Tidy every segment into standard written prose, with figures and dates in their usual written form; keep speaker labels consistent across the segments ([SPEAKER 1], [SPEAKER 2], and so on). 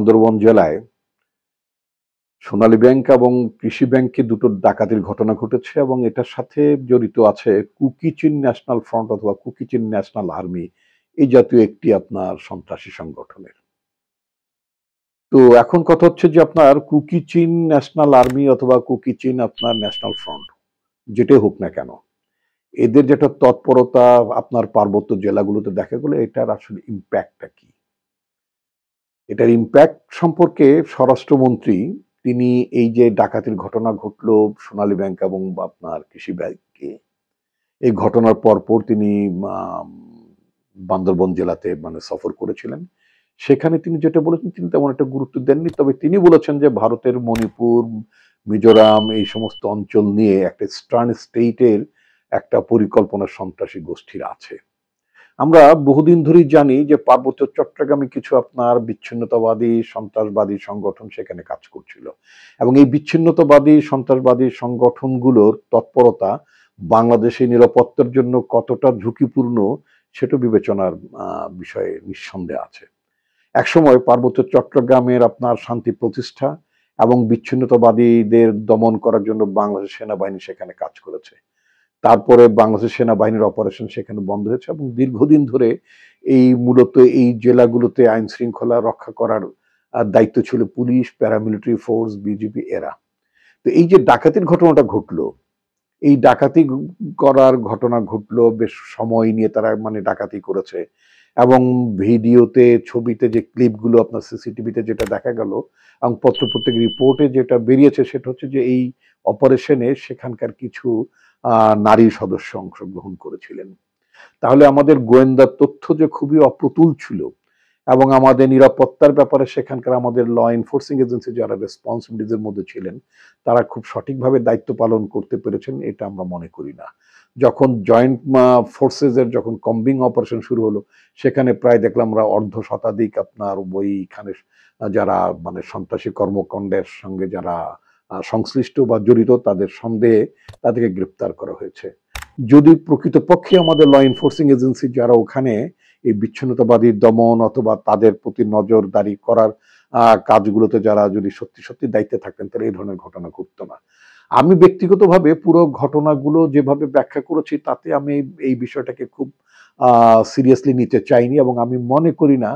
[SPEAKER 1] সুন্দরবন জেলায় সোনালী ব্যাংক এবং কৃষি ব্যাংকে দুটো ডাকাতির ঘটনা ঘটেছে এবং এটার সাথে জড়িত আছে কুকি-চিন ন্যাশনাল ফ্রন্ট অথবা কুকি-চিন ন্যাশনাল আর্মি এই জাতীয় একটি আপনার সন্ত্রাসী সংগঠনের। তো এখন কথা হচ্ছে যে আপনার কুকি-চিন ন্যাশনাল আর্মি অথবা কুকি-চিন আপনার ন্যাশনাল ফ্রন্ট যেটাই হোক না কেন, এদের যেটা তৎপরতা আপনার পার্বত্য জেলাগুলোতে দেখা গেল এটার আসলে ইম্প্যাক্টটা কি? এটার ইম্প্যাক্ট সম্পর্কে স্বরাষ্ট্রমন্ত্রী তিনি এই যে ডাকাতির ঘটনা ঘটলো সোনালী ব্যাংক এবং আপনার কৃষি ব্যাংকে, এই ঘটনার পরপর তিনি আম বান্দরবন জেলাতে মানে সফর করেছিলেন। সেখানে তিনি যেটা বলেছেন তিনি তেমন একটা গুরুত্ব দেননি। তবে তিনি বলেছেন যে ভারতের মণিপুর, মিজোরাম এই সমস্ত অঞ্চল নিয়ে একটা ইস্টার্ন স্টেটের একটা পরিকল্পনা সন্ত্রাসী গোষ্ঠীর আছে। আমরা বহুদিন ধরেই জানি যে পার্বত্য চট্টগ্রামে কিছু আপনার বিচ্ছিন্নতাবাদী সন্ত্রাসবাদী সংগঠন সেখানে কাজ করছিল এবং এই বিচ্ছিন্নতাবাদী সন্ত্রাসবাদী সংগঠনগুলোর তৎপরতা বাংলাদেশের নিরাপত্তার জন্য কতটা ঝুঁকিপূর্ণ সেটা বিবেচনার বিষয়ে নিঃসন্দেহ আছে। একসময় পার্বত্য চট্টগ্রামের আপনার শান্তি প্রতিষ্ঠা এবং বিচ্ছিন্নতাবাদীদের দমন করার জন্য বাংলাদেশ সেনাবাহিনী সেখানে কাজ করেছে। তারপরে বাংলাদেশ সেনাবাহিনীর অপারেশন সেখানে বন্ধ হয়েছে এবং দীর্ঘদিন ধরে এই মূলত এই জেলাগুলোতে আইন শৃঙ্খলা রক্ষা করার দায়িত্ব ছিল পুলিশ, প্যারামিলিটারি ফোর্স, বিজিবি এরা। তো এই যে ডাকাতির ঘটনাটা ঘটলো, এই ডাকাতি করার ঘটনা ঘটলো বেশ সময় নিয়ে তারা মানে ডাকাতি করেছে এবং ভিডিওতে ছবিতে যে ক্লিপগুলো আপনার সিসিটিভিতে যেটা দেখা গেল এবং পত্রপত্রিক রিপোর্টে যেটা বেরিয়েছে সেটা হচ্ছে যে এই অপারেশনে সেখানকার কিছু নারী সদস্য অংশগ্রহণ করেছিলেন। তাহলে আমাদের গোয়েন্দা তথ্য যে খুবই অপ্রতুল ছিল এবং আমাদের নিরাপত্তার ব্যাপারে সেখানকার আমাদের ল এনফোর্সিং এজেন্সি যারা রেসপন্সিবিলিটির মধ্যে ছিলেন তারা খুব সঠিকভাবে দায়িত্ব পালন করতে পেরেছেন এটা আমরা মনে করি না। যখন জয়েন্ট ফোর্সেসের যখন কম্বিং অপারেশন শুরু হলো সেখানে প্রায় দেখলাম আমরা অর্ধ শতাধিক আপনার ওইখানে যারা মানে সন্ত্রাসী কর্মকাণ্ডের সঙ্গে যারা সংশ্লিষ্ট বা জড়িত তাদের সন্দেহে তাদেরকে গ্রেপ্তার করা হয়েছে। যদি প্রকৃতপক্ষে আমাদের ল এনফোর্সিং এজেন্সি যারা ওখানে এই বিচ্ছিন্নতাবাদী দমন অথবা তাদের প্রতি নজরদারি করার কাজগুলোতে যারা যদি সত্যি সত্যি দায়িত্বে থাকতেন তাহলে এই ধরনের ঘটনা ঘটতো না। আমি ব্যক্তিগতভাবে পুরো ঘটনাগুলো যেভাবে ব্যাখ্যা করেছি তাতে আমি এই বিষয়টাকে খুব সিরিয়াসলি নিতে চাইনি এবং আমি মনে করি না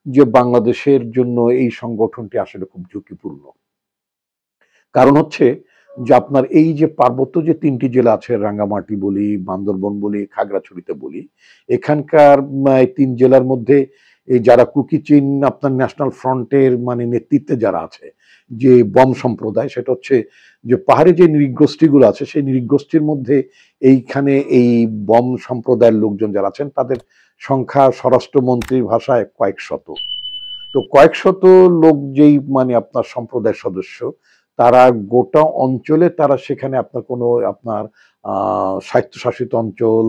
[SPEAKER 1] যে বাংলাদেশের জন্য এই সংগঠনটি আসলে খুব ঝুঁকিপূর্ণ। কারণ হচ্ছে যে আপনার এই যে পার্বত্য যে ৩টি জেলা আছে রাঙ্গামাটি বলি, বান্দরবন বলি, খাগড়াছড়িতে বলি, এখানকার এই ৩ জেলার মধ্যে এই যারা কুকি-চিন আপনার ন্যাশনাল ফ্রন্টের মানে নেতৃত্বে যারা আছে, যে বম সম্প্রদায় সেটা হচ্ছে যে পাহাড়ে যে নৃগোষ্ঠীগুলো আছে সেই নৃগোষ্ঠীর মধ্যে এইখানে এই বম সম্প্রদায়ের লোকজন যারা আছেন তাদের সংখ্যা স্বরাষ্ট্রমন্ত্রীর ভাষায় কয়েক শত। তো কয়েক শত লোক যেই মানে আপনার সম্প্রদায়ের সদস্য তারা গোটা অঞ্চলে তারা সেখানে আপনার কোনো আপনার স্বায়ত্তশাসিত অঞ্চল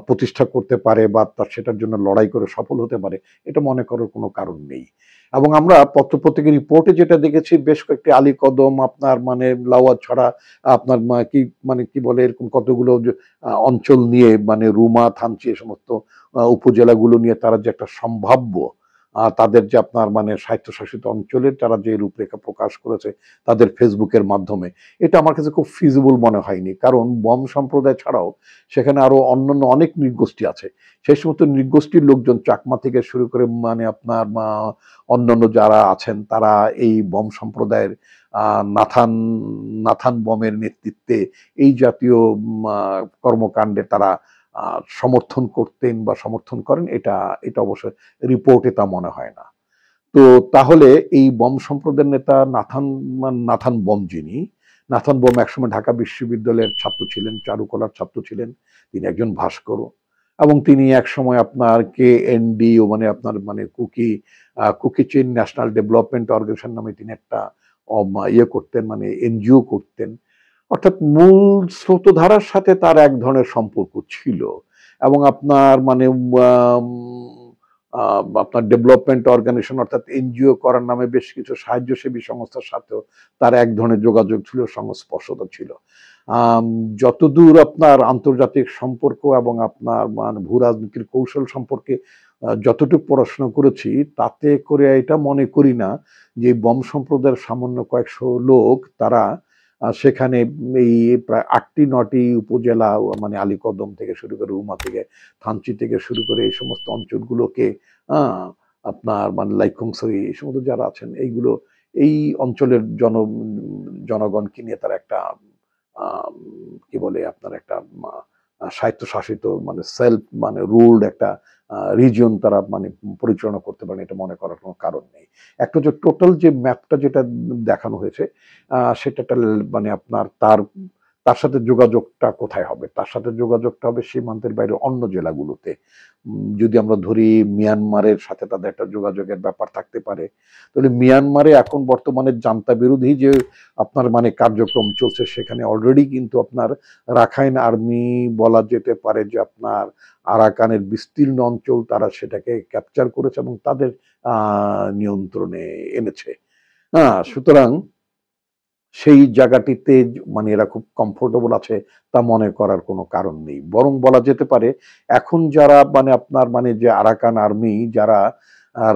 [SPEAKER 1] প্রতিষ্ঠা করতে পারে বা তার সেটার জন্য লড়াই করে সফল হতে পারে এটা মনে করার কোনো কারণ নেই। এবং আমরা পত্রপত্রিকার রিপোর্টে যেটা দেখেছি বেশ কয়েকটি আলী কদম আপনার মানে লাউয়া ছড়া আপনার কি মানে কি বলে এরকম কতগুলো অঞ্চল নিয়ে মানে রুমা, থানচি এ সমস্ত উপজেলাগুলো নিয়ে তারা যে একটা সম্ভাব্য তাদের যে আপনার মানে স্বায়ত্তশাসিত অঞ্চলের তারা যে রূপরেখা প্রকাশ করেছে তাদের ফেসবুকের মাধ্যমে এটা আমার কাছে খুব ফিজিবল মনে হয়নি। কারণ বম সম্প্রদায় ছাড়াও সেখানে আরো অন্যান্য অনেক নৃগোষ্ঠী আছে। সেই সমস্ত নৃগোষ্ঠীর লোকজন চাকমা থেকে শুরু করে মানে আপনার অন্যান্য যারা আছেন তারা এই বম সম্প্রদায়ের নাথান নাথান বমের নেতৃত্বে এই জাতীয় কর্মকাণ্ডে তারা সমর্থন করতেন বা সমর্থন করেন এটা এটা অবশ্য রিপোর্টে তা মনে হয় না। তো তাহলে এই বম সম্প্রদায়ের নেতা নাথান বম যিনি নাথান বম একসময় ঢাকা বিশ্ববিদ্যালয়ের ছাত্র ছিলেন, চারুকলার ছাত্র ছিলেন, তিনি একজন ভাস্করও এবং তিনি একসময় আপনার কেএনডিও মানে আপনার মানে কুকি-চিন ন্যাশনাল ডেভেলপমেন্ট অর্গানাইজেশন নামে তিনি একটা ইয়ে করতেন মানে এনজিও করতেন। অর্থাৎ মূল স্রোতধারার সাথে তার এক ধরনের সম্পর্ক ছিল এবং আপনার মানে আপনার ডেভেলপমেন্ট অর্গানাইজেশন অর্থাৎ এনজিও করার নামে বেশ কিছু সাহায্যসেবী সংস্থার সাথেও তার এক ধরনের যোগাযোগ ছিল, সংস্পর্শতা ছিল। যতদূর আপনার আন্তর্জাতিক সম্পর্ক এবং আপনার মানে ভূ রাজনীতির কৌশল সম্পর্কে যতটুকু পড়াশোনা করেছি তাতে করে এটা মনে করি না যে বম সম্প্রদায়ের সামান্য কয়েকশো লোক তারা সেখানে এই প্রায় ৮টি ৯টি উপজেলা মানে আলীকদম থেকে শুরু করে রুমা থেকে থানচি থেকে শুরু করে এই সমস্ত অঞ্চলগুলোকে আহ, আপনার মানে লাইকংসই এই সমস্ত যারা আছেন এইগুলো এই অঞ্চলের জনগণকে নিয়ে তারা একটা আম, কি বলে আপনার একটা স্বায়ত্তশাসিত মানে সেলফ মানে রুলড একটা রিজিয়ন তারা মানে পরিচালনা করতে পারেন এটা মনে করার কোনো কারণ নেই। একটা যে টোটাল যে ম্যাপটা যেটা দেখানো হয়েছে সেটা একটা মানে আপনার তার তার সাথে যোগাযোগটা কোথায় হবে? তার সাথে যোগাযোগটা হবে সীমান্তের বাইরে অন্য জেলাগুলোতে। যদি আমরা ধরি মিয়ানমারের সাথে তাদের একটা যোগাযোগের ব্যাপার থাকতে পারে। তাহলে মিয়ানমারে এখন বর্তমানে জান্তা বিরোধী যে আপনার মানে কার্যক্রম চলছে সেখানে অলরেডি কিন্তু আপনার রাখাইন আর্মি বলা যেতে পারে যে আপনার আরাকানের বিস্তীর্ণ অঞ্চল তারা সেটাকে ক্যাপচার করেছে এবং তাদের নিয়ন্ত্রণে এনেছে। হ্যাঁ, সুতরাং সেই জায়গাটিতে মানে এরা খুব কমফোর্টেবল আছে তা মনে করার কোনো কারণ নেই। বরং বলা যেতে পারে এখন যারা মানে আপনার মানে যে আরাকান আর্মি যারা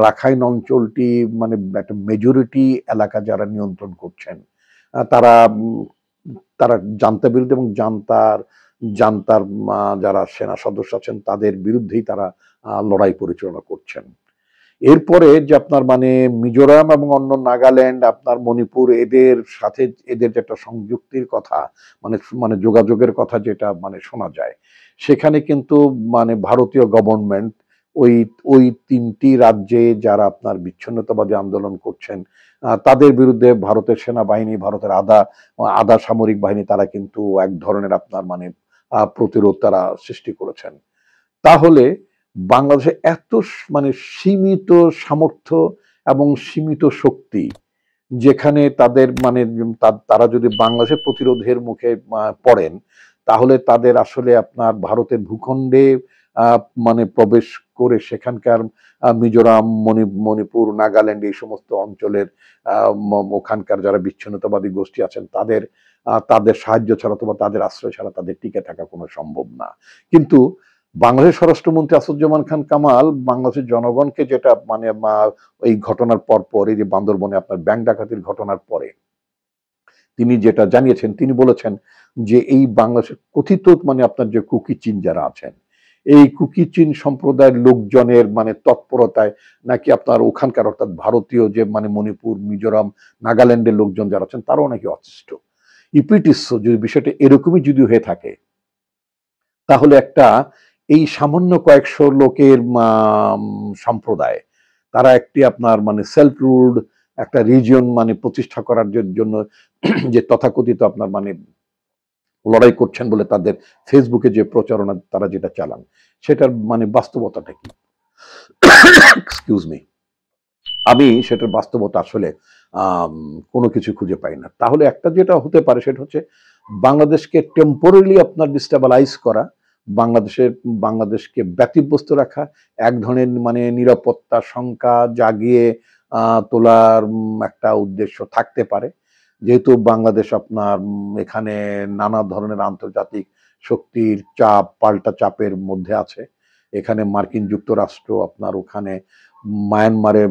[SPEAKER 1] রাখাইন অঞ্চলটি মানে একটা মেজরিটি এলাকা যারা নিয়ন্ত্রণ করছেন তারা তারা জান্তা বিরুদ্ধে এবং জান্তার জান্তার যারা সেনা সদস্য আছেন তাদের বিরুদ্ধেই তারা লড়াই পরিচালনা করছেন। এরপরে যে আপনার মানে মিজোরাম এবং অন্য নাগাল্যান্ড আপনার মণিপুর এদের সাথে এদের যে একটা সংযুক্তির কথা মানে মানে যোগাযোগের কথা যেটা মানে শোনা যায় সেখানে কিন্তু মানে ভারতীয় গভর্নমেন্ট ওই ওই 3টি রাজ্যে যারা আপনার বিচ্ছিন্নতাবাদী আন্দোলন করছেন তাদের বিরুদ্ধে ভারতের সেনাবাহিনী ভারতের আধা আধা সামরিক বাহিনী তারা কিন্তু এক ধরনের আপনার মানে প্রতিরোধ তারা সৃষ্টি করেছেন। তাহলে বাংলাদেশে এত মানে সীমিত সামর্থ্য এবং সীমিত শক্তি যেখানে তাদের মানে তারা যদি বাংলাদেশের প্রতিরোধের মুখে পড়েন তাহলে তাদের আসলে আপনার ভারতের ভূখণ্ডে মানে প্রবেশ করে সেখানকার মিজোরাম মণিপুর নাগাল্যান্ড এই সমস্ত অঞ্চলের ওখানকার যারা বিচ্ছিন্নতাবাদী গোষ্ঠী আছেন তাদের তাদের সাহায্য ছাড়া অথবা তাদের আশ্রয় ছাড়া তাদের টিকে থাকা কোনো সম্ভব না। কিন্তু বাংলাদেশের স্বরাষ্ট্রমন্ত্রী আসাদুজ্জামান খান কামাল বাংলাদেশের জনগণকে যেটা মানে এই ঘটনার পর এই যে বান্দরবনে আপনার ব্যাংক ডাকাতির ঘটনার পরে তিনি যেটা জানিয়েছেন তিনি বলেছেন যে এই বাংলাদেশের কথিত মানে আপনার যে কুকি চীন যারা আছেন এই কুকি চীন সম্প্রদায়ের লোকজনের মানে তৎপরতায় নাকি আপনার ওখানকার অর্থাৎ ভারতীয় যে মানে মণিপুর মিজোরাম নাগাল্যান্ডের লোকজন যারা আছেন তারাও নাকি অতিষ্ঠ। ইপিটিস যদি বিষয়টা এরকমই যদি হয়ে থাকে তাহলে একটা এই সামান্য কয়েকশো লোকের সম্প্রদায় তারা একটি আপনার মানে সেলফ রুলড একটা রিজিয়ন মানে প্রতিষ্ঠা করার জন্য যে তথাকথিত আপনার মানে লড়াই করছেন বলে তাদের ফেসবুকে যে প্রচারণা তারা যেটা চালান সেটার মানে বাস্তবতাটা কি? এক্সকিউজ মি, আমি সেটার বাস্তবতা আসলে কোনো কিছু খুঁজে পাই না। তাহলে একটা যেটা হতে পারে সেটা হচ্ছে বাংলাদেশকে টেম্পোরারি আপনার ডিস্টেবলাইজ করা, বাংলাদেশকে ব্যতিব্যস্ত রাখা, এক ধরনের মানে নিরাপত্তা শঙ্কা জাগিয়ে তোলার একটা উদ্দেশ্য থাকতে পারে। যেহেতু বাংলাদেশ আপনার এখানে নানা ধরনের আন্তর্জাতিক শক্তির চাপ পাল্টা চাপের মধ্যে আছে। এখানে মার্কিন যুক্তরাষ্ট্র আপনার ওখানে মায়ানমারে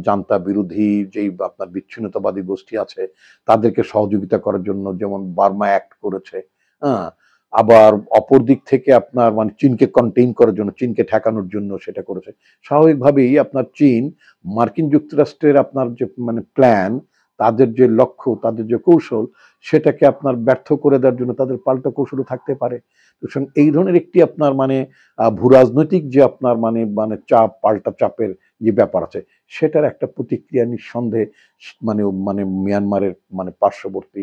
[SPEAKER 1] জান্তা বিরোধী যেই আপনার বিচ্ছিন্নতাবাদী গোষ্ঠী আছে তাদেরকে সহযোগিতা করার জন্য যেমন বার্মা অ্যাক্ট করেছে। হ্যাঁ, আবার অপর দিক থেকে আপনার মানে চীনকে কন্টেইন করার জন্য চীনকে ঠেকানোর জন্য সেটা করেছে। স্বাভাবিকভাবেই আপনার চীন মার্কিন যুক্তরাষ্ট্রের আপনার যে মানে প্ল্যান তাদের যে লক্ষ্য তাদের যে কৌশল সেটাকে আপনার ব্যর্থ করে দেওয়ার জন্য তাদের পাল্টা কৌশলও থাকতে পারে। এই ধরনের একটি আপনার মানে ভূরাজনৈতিক যে আপনার মানে মানে চাপ পাল্টা চাপের যে ব্যাপার আছে সেটার একটা প্রতিক্রিয়া নিঃসন্দেহে মানে মানে মিয়ানমারের মানে পার্শ্ববর্তী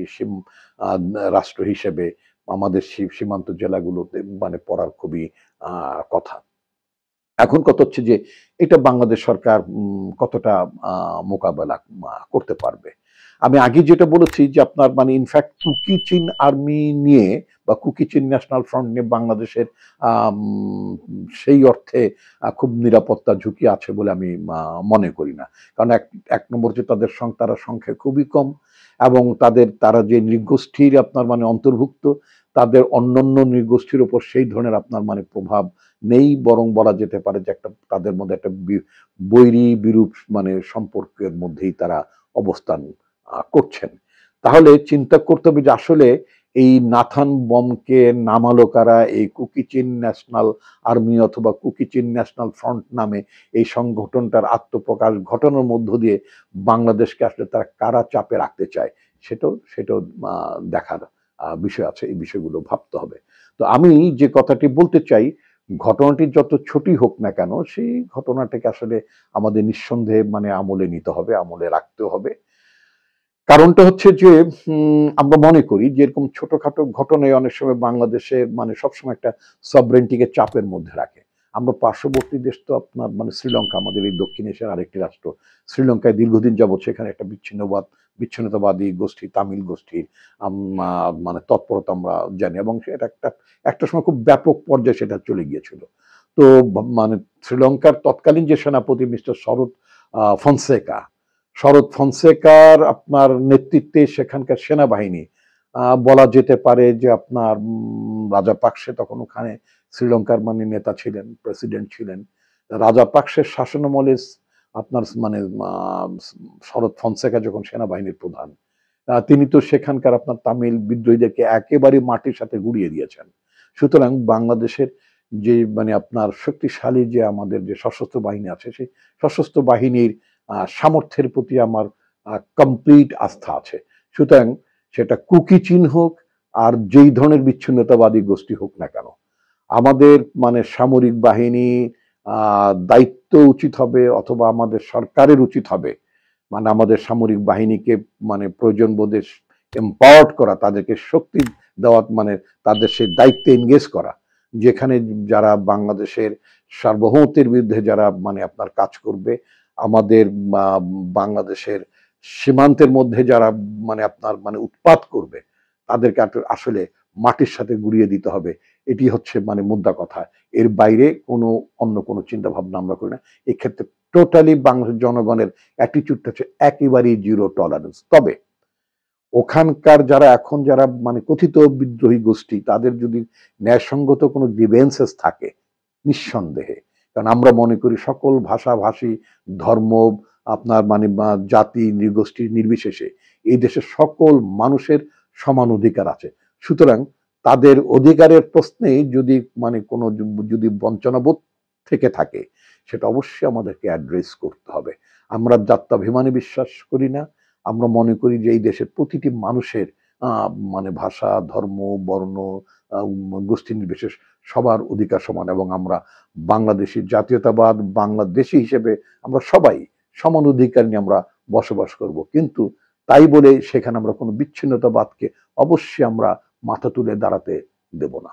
[SPEAKER 1] রাষ্ট্র হিসেবে আমাদের সীমান্ত জেলাগুলোতে মানে পড়ার খুবই কথা। এখন কথা হচ্ছে যে এটা বাংলাদেশ সরকার কতটা মোকাবেলা করতে পারবে। আমি আগে যেটা বলেছি যে আপনার মানে ইনফ্যাক্ট কুকি চীন আর্মি নিয়ে বা কুকি চীন ন্যাশনাল ফ্রন্ট নিয়ে বাংলাদেশের সেই অর্থে খুব নিরাপত্তা ঝুঁকি আছে বলে আমি মনে করি না। কারণ এক নম্বর যে তাদের তারা সংখ্যা খুবই কম এবং তারা যে নৃগোষ্ঠীর আপনার মানে অন্তর্ভুক্ত তাদের অন্যান্য নৃগোষ্ঠীর উপর সেই ধরনের আপনার মানে প্রভাব নেই, বরং বলা যেতে পারে যে একটা তাদের মধ্যে একটা বৈরী বিরূপ মানে সম্পর্কের মধ্যেই তারা অবস্থান করছেন। তাহলে চিন্তা করতে হবে যে আসলে এই নাথান বমকে নামালো কারা, এই কুকিচিন ন্যাশনাল আর্মি অথবা কুকিচিন ন্যাশনাল ফ্রন্ট নামে এই সংগঠনটার আত্মপ্রকাশ ঘটানোর মধ্য দিয়ে বাংলাদেশকে আসলে তারা কারা চাপে রাখতে চায়, সেটাও দেখার বিষয় আছে। এই বিষয়গুলো ভাবতে হবে। তো আমি যে কথাটি বলতে চাই, ঘটনাটি যত ছোটই হোক না কেন, সেই ঘটনাটাকে আসলে আমাদের নিঃসন্দেহে মানে আমলে নিতে হবে, আমলে রাখতে হবে। কারণটা হচ্ছে যে আমরা মনে করি যে এরকম ছোটখাটো ঘটনায় অনেক সময় বাংলাদেশে মানে সবসময় একটা সবরেন্টিকে চাপের মধ্যে রাখে। আমরা পার্শ্ববর্তী দেশ তো আপনার মানে শ্রীলঙ্কা, আমাদের এই দক্ষিণ এশিয়ার আরেকটি রাষ্ট্র। শ্রীলঙ্কায় দীর্ঘদিন যাবৎ সেখানে একটা বিচ্ছিন্নতাবাদী গোষ্ঠী, তামিল গোষ্ঠীর মানে তৎপরতা আমরা জানি, এবং সেটা একটা সময় খুব ব্যাপক পর্যায়ে সেটা চলে গিয়েছিল। তো মানে শ্রীলঙ্কার তৎকালীন যে সেনাপতি মিস্টার শরৎ ফনসেকার আপনার নেতৃত্বে সেখানকার সেনাবাহিনী, বলা যেতে পারে যে আপনার রাজাপাকসে তখন ওখানে শ্রীলঙ্কার মানে নেতা ছিলেন, প্রেসিডেন্ট ছিলেন। রাজাপাকসের শাসনামলে আপনার মানে শরৎ ফনসেকা যখন সেনাবাহিনীর প্রধান, তিনি তো সেখানকার আপনার তামিল বিদ্রোহীদেরকে একেবারে মাটির সাথে গুঁড়িয়ে দিয়েছেন। সুতরাং বাংলাদেশের যে মানে আপনার শক্তিশালী যে আমাদের যে সশস্ত্র বাহিনী আছে, সেই সশস্ত্র বাহিনীর সামর্থ্যের প্রতি আমার কমপ্লিট আস্থা আছে। সুতরাং সেটা কুকিচিন হোক আর যেই ধরনের বিচ্ছিন্নতাবাদী গোষ্ঠী হোক না কেন, আমাদের মানে সামরিক বাহিনী দায়িত্ব উচিত হবে, অথবা আমাদের সরকারের উচিত হবে মানে আমাদের সামরিক বাহিনীকে মানে প্রয়োজন বোধে এম্পাওয়ার্ড করা, তাদেরকে শক্তি দেওয়া, মানে তাদের সেই দায়িত্বে এনগেজ করা, যেখানে যারা বাংলাদেশের সার্বভৌমত্বের বিরুদ্ধে যারা মানে আপনার কাজ করবে, আমাদের বাংলাদেশের সীমান্তের মধ্যে যারা মানে আপনার মানে উৎপাত করবে, তাদেরকে আসলে মাটির সাথে গুঁড়িয়ে দিতে হবে। এটি হচ্ছে মানে মুদ্রা কথা। এর বাইরে অন্য কোনো চিন্তা ভাবনা আমরা করি না। এক্ষেত্রে টোটালি বাংলাদেশের জনগণের অ্যাটিটিউডটা হচ্ছে একেবারেই জিরো টলারেন্স। তবে ওখানকার যারা মানে কথিত বিদ্রোহী গোষ্ঠী, তাদের যদি ন্যায়সঙ্গত কোনো গ্রিভেন্সেস থাকে, নিঃসন্দেহে, কারণ আমরা মনে করি সকল ভাষাভাষী, ধর্ম, আপনার মানে জাতি নৃগোষ্ঠী নির্বিশেষে এই দেশের সকল মানুষের সমান অধিকার আছে। সুতরাং তাদের অধিকারের প্রশ্নে যদি মানে কোনো যদি বঞ্চনাবোধ থেকে থাকে, সেটা অবশ্যই আমাদেরকে অ্যাড্রেস করতে হবে। আমরা জাত্যাভিমানে বিশ্বাস করি না। আমরা মনে করি যে এই দেশের প্রতিটি মানুষের মানে ভাষা, ধর্ম, বর্ণ, গোষ্ঠী নির্বিশেষ সবার অধিকার সমান, এবং আমরা বাংলাদেশি জাতীয়তাবাদ, বাংলাদেশি হিসেবে আমরা সবাই সমান অধিকার নিয়ে আমরা বসবাস করব। কিন্তু তাই বলে সেখানে আমরা কোনো বিচ্ছিন্নতাবাদকে অবশ্যই আমরা মাথা তুলে দাঁড়াতে দেব না।